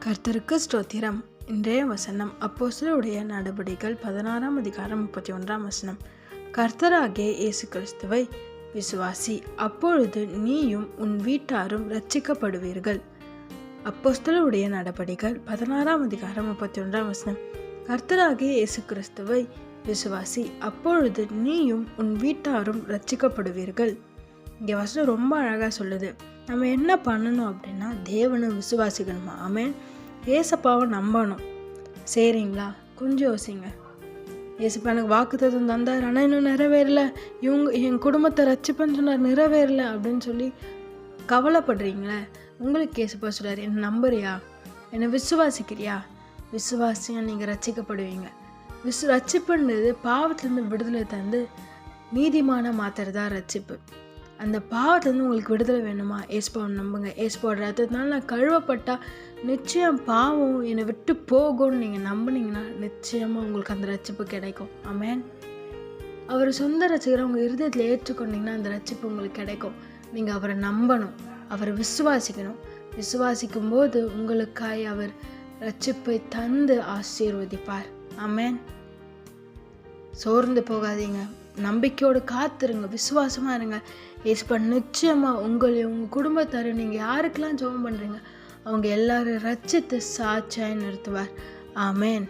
கர்த்தருக்கு ஸ்தோத்திரம். இன்றைய வசனம் அப்போஸ்தலருடைய நடபடிகள் 16 அதிகாரம் 31 வசனம். கர்த்தராகிய இயேசு கிறிஸ்துவை விசுவாசி, அப்பொழுது நீயும் உன் வீட்டாரும் இரட்சிக்கப்படுவீர்கள். அப்போஸ்தலருடைய நடபடிகள் 16 அதிகாரம் 31 வசனம். கர்த்தராகிய இயேசு கிறிஸ்துவை விசுவாசி, அப்பொழுது நீயும் உன் வீட்டாரும் இரட்சிக்கப்படுவீர்கள். இங்கே வசனம் ரொம்ப அழகாக சொல்லுது. நம்ம என்ன பண்ணணும் அப்படின்னா தேவனை விசுவாசிக்கணுமா? ஆமென். ஏசப்பாவை நம்பணும். சரிங்களா? கொஞ்சம் யோசிங்க. ஏசப்பா எனக்கு வாக்குத்தத்தம் தந்தார், ஆனால் இன்னும் நிறைவேறல, என் குடும்பத்தை ரட்சிப்பேன்னு சொன்னார், நிறைவேறல அப்படின்னு சொல்லி கவலைப்படுறீங்களே, உங்களுக்கு ஏசப்பா சொல்கிறார், என்னை நம்புறியா? என்னை விசுவாசிக்கிறியா? விசுவாசியாக நீங்கள் ரட்சிக்கப்படுவீங்க. ரட்சிப்புன்றது பாவத்திலேருந்து விடுதலை தந்து நீதிமான மாத்திரதா ரட்சிப்பு. அந்த பாவத்திலேருந்து உங்களுக்கு விடுதலை வேணுமா? ஏசப்பாவை நம்புங்க. ஏசப்பாவோட ரத்தத்தினால நான் கழுவப்பட்டா நிச்சயம் பாவம் என்னை விட்டு போகும்னு நீங்கள் நம்புனீங்கன்னா நிச்சயமாக உங்களுக்கு அந்த ரட்சிப்பு கிடைக்கும். ஆமென். அவர் சொந்த ரட்சிகரை உங்கள் இருதயத்தில் ஏற்றுக்கொண்டீங்கன்னா அந்த ரட்சிப்பு உங்களுக்கு கிடைக்கும். நீங்கள் அவரை நம்பணும், அவரை விசுவாசிக்கணும். விசுவாசிக்கும் போது உங்களுக்காய் அவர் ரட்சிப்பை தந்து ஆசீர்வதிப்பார். ஆமென். சோர்ந்து போகாதீங்க, நம்பிக்கையோடு காத்துருங்க, விசுவாசமாக இருங்க. ஏசப்பா நிச்சயமாக உங்கள் குடும்பத்தார் நீங்கள் யாருக்கெல்லாம் ஜெபம் பண்ணுறீங்க அவங்க எல்லாரும் ரட்சித்து சாட்சியாய் நிறுத்துவார். ஆமென்.